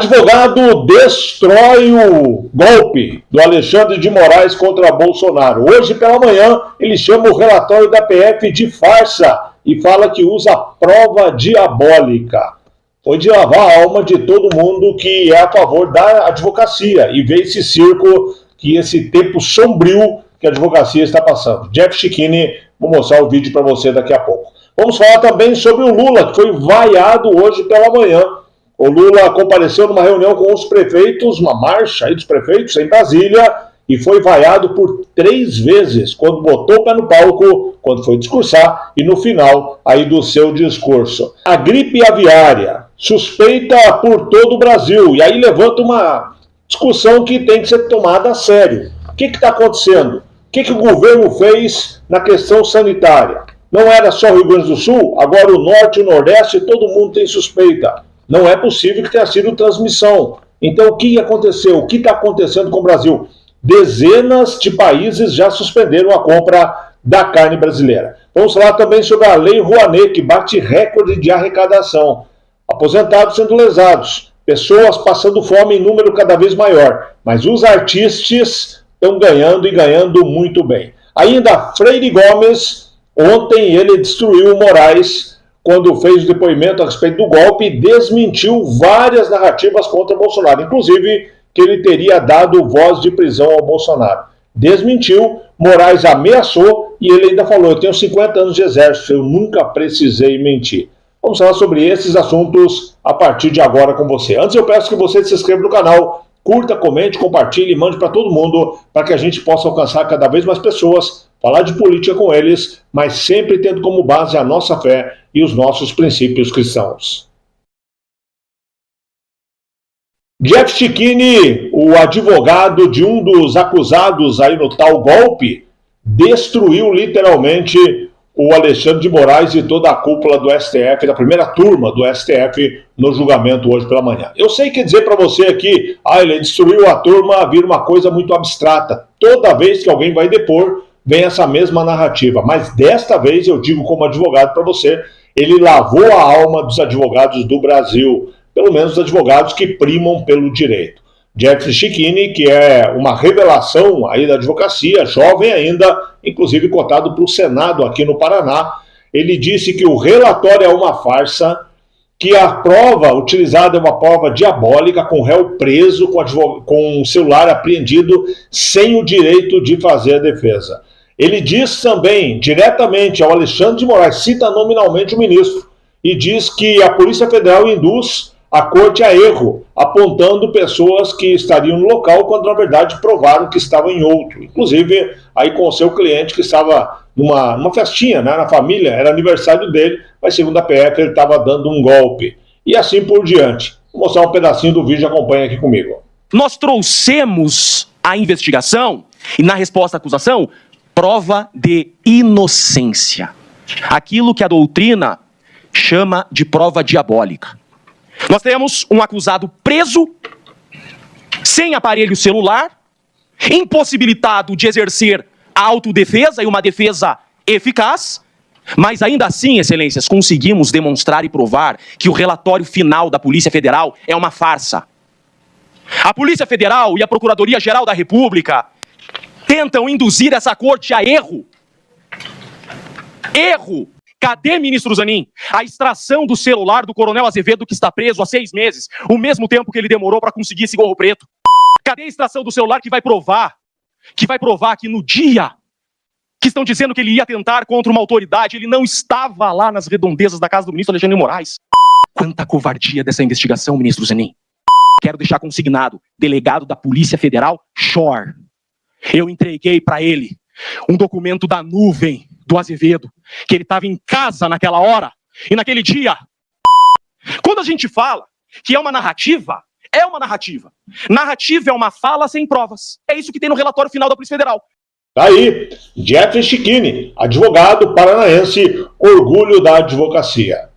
Advogado destrói o golpe do Alexandre de Moraes contra Bolsonaro. Hoje pela manhã ele chama o relatório da PF de farsa e fala que usa prova diabólica. Foi de lavar a alma de todo mundo que é a favor da advocacia e vê esse circo, esse tempo sombrio que a advocacia está passando. Jeff Chicchini, vou mostrar o vídeo para você daqui a pouco. Vamos falar também sobre o Lula, que foi vaiado hoje pela manhã. O Lula compareceu numa reunião com os prefeitos, uma marcha aí dos prefeitos em Brasília, e foi vaiado por 3 vezes, quando botou o pé no palco, quando foi discursar e no final aí do seu discurso. A gripe aviária, suspeita por todo o Brasil, e aí levanta uma discussão que tem que ser tomada a sério. O que está acontecendo? O que o governo fez na questão sanitária? Não era só o Rio Grande do Sul, agora o Norte e o Nordeste, todo mundo tem suspeita. Não é possível que tenha sido transmissão. Então, o que aconteceu? O que está acontecendo com o Brasil? Dezenas de países já suspenderam a compra da carne brasileira. Vamos falar também sobre a Lei Rouanet, que bate recorde de arrecadação. Aposentados sendo lesados, pessoas passando fome em número cada vez maior. Mas os artistas estão ganhando e ganhando muito bem. Ainda Freire Gomes, ontem ele destruiu o Moraes, quando fez o depoimento a respeito do golpe e desmentiu várias narrativas contra Bolsonaro, inclusive que ele teria dado voz de prisão ao Bolsonaro. Desmentiu, Moraes ameaçou e ele ainda falou: eu tenho 50 anos de exército, eu nunca precisei mentir. Vamos falar sobre esses assuntos a partir de agora com você. Antes eu peço que você se inscreva no canal, curta, comente, compartilhe e mande para todo mundo, para que a gente possa alcançar cada vez mais pessoas, falar de política com eles, mas sempre tendo como base a nossa fé e os nossos princípios cristãos. Jeff Chicchini, o advogado de um dos acusados aí no tal golpe, destruiu literalmente o Alexandre de Moraes e toda a cúpula do STF, da primeira turma do STF, no julgamento hoje pela manhã. Eu sei que dizer para você aqui, ele destruiu a turma, vira uma coisa muito abstrata. Toda vez que alguém vai depor, vem essa mesma narrativa. Mas desta vez, eu digo como advogado para você, ele lavou a alma dos advogados do Brasil, pelo menos os advogados que primam pelo direito. Jeff Chicchini, que é uma revelação aí da advocacia, jovem ainda, inclusive cotado para o Senado aqui no Paraná, ele disse que o relatório é uma farsa, que a prova utilizada é uma prova diabólica, com o réu preso, com o celular apreendido, sem o direito de fazer a defesa. Ele diz também, diretamente ao Alexandre de Moraes, cita nominalmente o ministro, e diz que a Polícia Federal induz a corte a erro, apontando pessoas que estariam no local, quando na verdade provaram que estavam em outro. Inclusive, aí com o seu cliente que estava numa festinha, né, na família, era aniversário dele, mas segundo a PF ele estava dando um golpe. E assim por diante. Vou mostrar um pedacinho do vídeo, acompanha aqui comigo. Nós trouxemos a investigação e na resposta à acusação, prova de inocência. Aquilo que a doutrina chama de prova diabólica. Nós temos um acusado preso, sem aparelho celular, impossibilitado de exercer a autodefesa e uma defesa eficaz, mas ainda assim, excelências, conseguimos demonstrar e provar que o relatório final da Polícia Federal é uma farsa. A Polícia Federal e a Procuradoria-Geral da República tentam induzir essa corte a erro. Erro! Cadê, ministro Zanin, a extração do celular do coronel Azevedo, que está preso há 6 meses, o mesmo tempo que ele demorou para conseguir esse gorro preto? Cadê a extração do celular que vai provar que no dia que estão dizendo que ele ia atentar contra uma autoridade, ele não estava lá nas redondezas da casa do ministro Alexandre de Moraes? Quanta covardia dessa investigação, ministro Zanin. Quero deixar consignado, delegado da Polícia Federal, Shore. Eu entreguei para ele um documento da nuvem do Azevedo, que ele estava em casa naquela hora e naquele dia. Quando a gente fala que é uma narrativa, é uma narrativa. Narrativa é uma fala sem provas. É isso que tem no relatório final da Polícia Federal. Tá aí, Jeff Chicchini, advogado paranaense, orgulho da advocacia.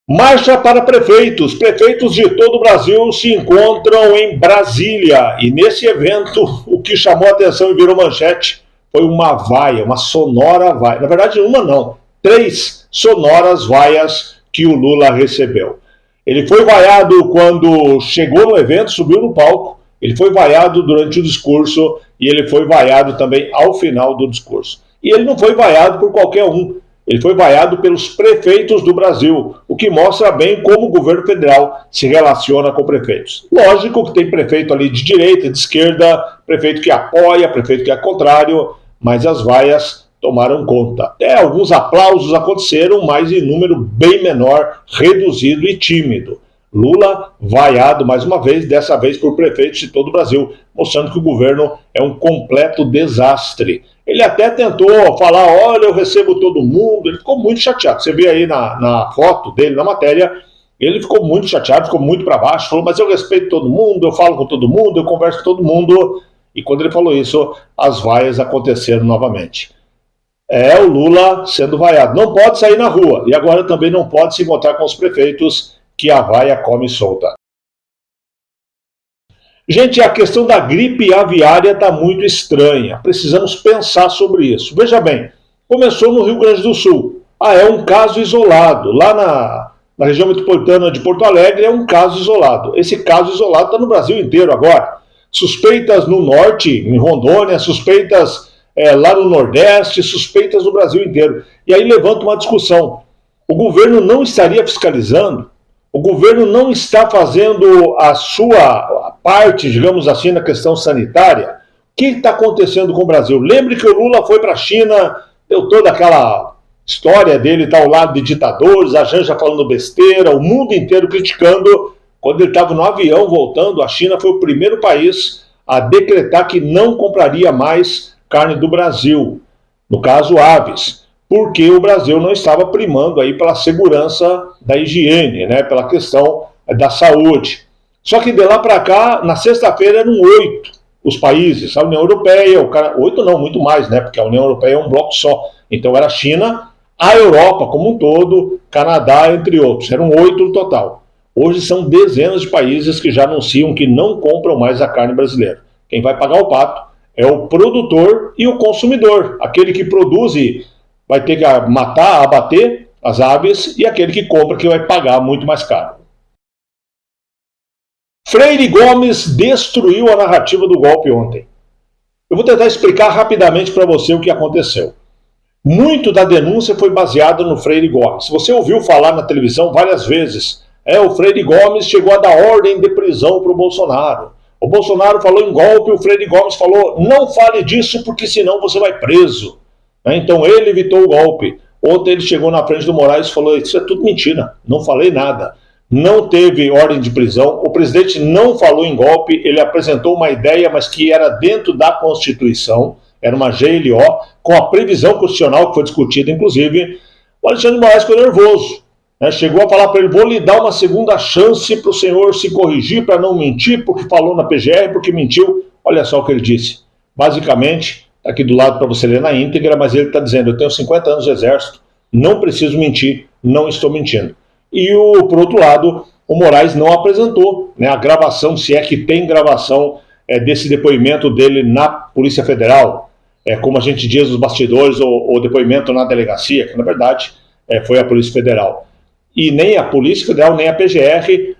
Marcha para prefeitos. Prefeitos de todo o Brasil se encontram em Brasília. E nesse evento, o que chamou a atenção e virou manchete foi uma vaia, uma sonora vaia. Na verdade, uma não, 3 sonoras vaias que o Lula recebeu. Ele foi vaiado quando chegou no evento, subiu no palco, ele foi vaiado durante o discurso e ele foi vaiado também ao final do discurso. E ele não foi vaiado por qualquer um, ele foi vaiado pelos prefeitos do Brasil, o que mostra bem como o governo federal se relaciona com prefeitos. Lógico que tem prefeito ali de direita, de esquerda, prefeito que apoia, prefeito que é contrário, mas as vaias tomaram conta. Até alguns aplausos aconteceram, mas em número bem menor, reduzido e tímido. Lula vaiado mais uma vez, dessa vez por prefeitos de todo o Brasil, mostrando que o governo é um completo desastre. Ele até tentou falar, olha, eu recebo todo mundo, ele ficou muito chateado. Você vê aí na foto dele, na matéria, ele ficou muito chateado, ficou muito para baixo, falou, mas eu respeito todo mundo, eu falo com todo mundo, eu converso com todo mundo. E quando ele falou isso, as vaias aconteceram novamente. É o Lula sendo vaiado. Não pode sair na rua. E agora também não pode se encontrar com os prefeitos, que a vaia come solta. Gente, a questão da gripe aviária está muito estranha. Precisamos pensar sobre isso. Veja bem, começou no Rio Grande do Sul. É um caso isolado. Lá na região metropolitana de Porto Alegre é um caso isolado. Esse caso isolado está no Brasil inteiro agora. Suspeitas no norte, em Rondônia, suspeitas lá no Nordeste, suspeitas no Brasil inteiro. E aí levanta uma discussão. O governo não estaria fiscalizando? O governo não está fazendo a sua parte, digamos assim, na questão sanitária? O que está acontecendo com o Brasil? Lembre que o Lula foi para a China, deu toda aquela história dele, está ao lado de ditadores, a Janja falando besteira, o mundo inteiro criticando. Quando ele estava no avião voltando, a China foi o primeiro país a decretar que não compraria mais carne do Brasil, no caso aves, porque o Brasil não estava primando aí pela segurança da higiene, né, pela questão da saúde. Só que de lá para cá, na sexta-feira eram 8 os países, a União Europeia, 8 não, muito mais, né, porque a União Europeia é um bloco só. Então era a China, a Europa como um todo, Canadá, entre outros. Eram 8 no total. Hoje são dezenas de países que já anunciam que não compram mais a carne brasileira. Quem vai pagar o pato é o produtor e o consumidor. Aquele que produz e vai ter que matar, abater as aves, e aquele que compra que vai pagar muito mais caro. Freire Gomes destruiu a narrativa do golpe ontem. Eu vou tentar explicar rapidamente para você o que aconteceu. Muito da denúncia foi baseada no Freire Gomes. Você ouviu falar na televisão várias vezes. O Freire Gomes chegou a dar ordem de prisão para o Bolsonaro. O Bolsonaro falou em golpe, o Freire Gomes falou, não fale disso porque senão você vai preso. Então ele evitou o golpe. Ontem ele chegou na frente do Moraes e falou, isso é tudo mentira, não falei nada. Não teve ordem de prisão, o presidente não falou em golpe, ele apresentou uma ideia, mas que era dentro da Constituição, era uma GLO, com a previsão constitucional que foi discutida, inclusive. O Alexandre de Moraes ficou nervoso. Chegou a falar para ele, vou lhe dar uma segunda chance para o senhor se corrigir, para não mentir, porque falou na PGR, porque mentiu. Olha só o que ele disse. Basicamente, está aqui do lado para você ler na íntegra, mas ele está dizendo, eu tenho 50 anos de exército, não preciso mentir, não estou mentindo. E, por outro lado, o Moraes não apresentou a gravação, se é que tem gravação desse depoimento dele na Polícia Federal, como a gente diz nos bastidores, o depoimento na delegacia, que na verdade foi a Polícia Federal. E nem a Polícia Federal, nem a PGR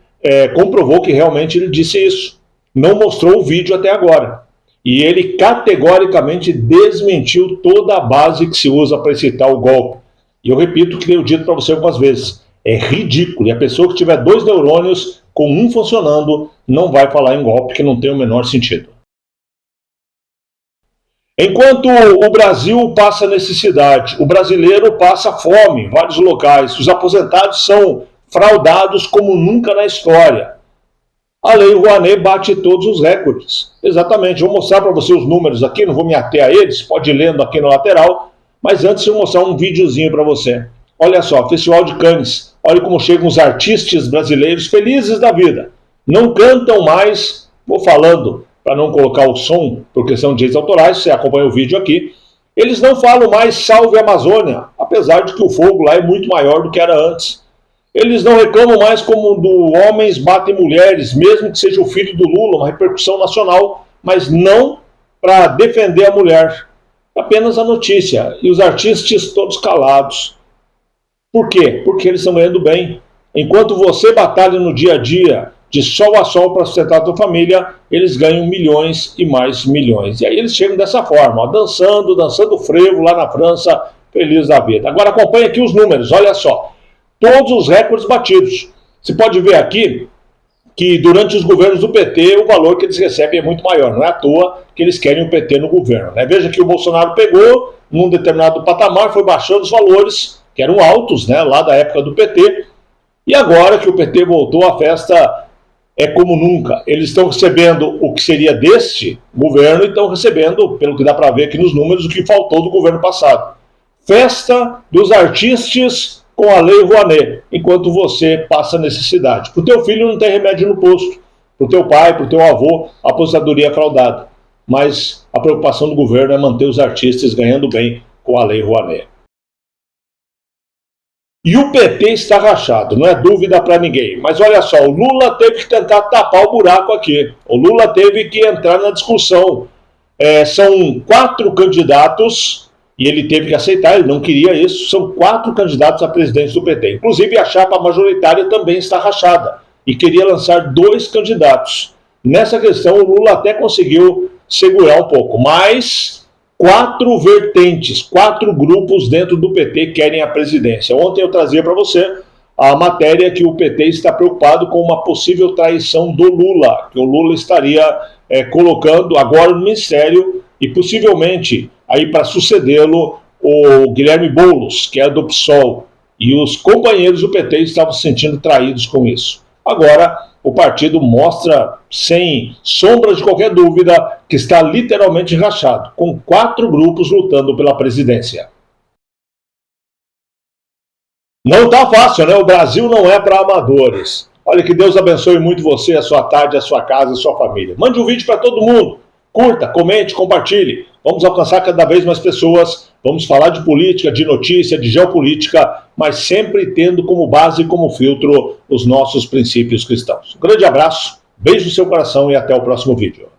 comprovou que realmente ele disse isso. Não mostrou o vídeo até agora. E ele categoricamente desmentiu toda a base que se usa para excitar o golpe. E eu repito o que tenho dito para você algumas vezes. É ridículo. E a pessoa que tiver 2 neurônios, com um funcionando, não vai falar em golpe, que não tem o menor sentido. Enquanto o Brasil passa necessidade, o brasileiro passa fome em vários locais, os aposentados são fraudados como nunca na história. A Lei Rouanet bate todos os recordes. Exatamente, vou mostrar para você os números aqui, não vou me ater a eles, pode ir lendo aqui no lateral, mas antes eu vou mostrar um videozinho para você. Olha só, Festival de Cannes, olha como chegam os artistas brasileiros felizes da vida. Não cantam mais, vou falando para não colocar o som por questão de direitos autorais, você acompanha o vídeo aqui, eles não falam mais salve Amazônia, apesar de que o fogo lá é muito maior do que era antes. Eles não reclamam mais como do homens batem mulheres, mesmo que seja o filho do Lula, uma repercussão nacional, mas não para defender a mulher. Apenas a notícia. E os artistas todos calados. Por quê? Porque eles estão ganhando bem. Enquanto você batalha no dia a dia, de sol a sol para sustentar a tua família, eles ganham milhões e mais milhões. E aí eles chegam dessa forma, ó, dançando frevo lá na França, feliz da vida. Agora acompanha aqui os números, olha só. Todos os recordes batidos. Você pode ver aqui que durante os governos do PT o valor que eles recebem é muito maior. Não é à toa que eles querem o PT no governo, né? Veja que o Bolsonaro pegou num determinado patamar, foi baixando os valores, que eram altos, né, lá da época do PT, e agora que o PT voltou, a festa é como nunca. Eles estão recebendo o que seria deste governo e estão recebendo, pelo que dá para ver aqui nos números, o que faltou do governo passado. Festa dos artistas com a Lei Rouanet, enquanto você passa necessidade. Para o teu filho não tem remédio no posto, para o teu pai, para o teu avô, a aposentadoria é fraudada. Mas a preocupação do governo é manter os artistas ganhando bem com a Lei Rouanet. E o PT está rachado, não é dúvida para ninguém. Mas olha só, o Lula teve que tentar tapar o buraco aqui. O Lula teve que entrar na discussão. São 4 candidatos, e ele teve que aceitar, ele não queria isso. São 4 candidatos a presidente do PT. Inclusive a chapa majoritária também está rachada. E queria lançar 2 candidatos. Nessa questão o Lula até conseguiu segurar um pouco, mas 4 vertentes, 4 grupos dentro do PT querem a presidência. Ontem eu trazia para você a matéria que o PT está preocupado com uma possível traição do Lula, que o Lula estaria colocando agora no ministério e possivelmente aí para sucedê-lo o Guilherme Boulos, que é do PSOL, e os companheiros do PT estavam se sentindo traídos com isso. Agora o partido mostra, sem sombra de qualquer dúvida, que está literalmente rachado, com 4 grupos lutando pela presidência. Não está fácil, né? O Brasil não é para amadores. Olha, que Deus abençoe muito você, a sua tarde, a sua casa, a sua família. Mande um vídeo para todo mundo. Curta, comente, compartilhe. Vamos alcançar cada vez mais pessoas. Vamos falar de política, de notícia, de geopolítica, mas sempre tendo como base e como filtro os nossos princípios cristãos. Um grande abraço, beijo no seu coração e até o próximo vídeo.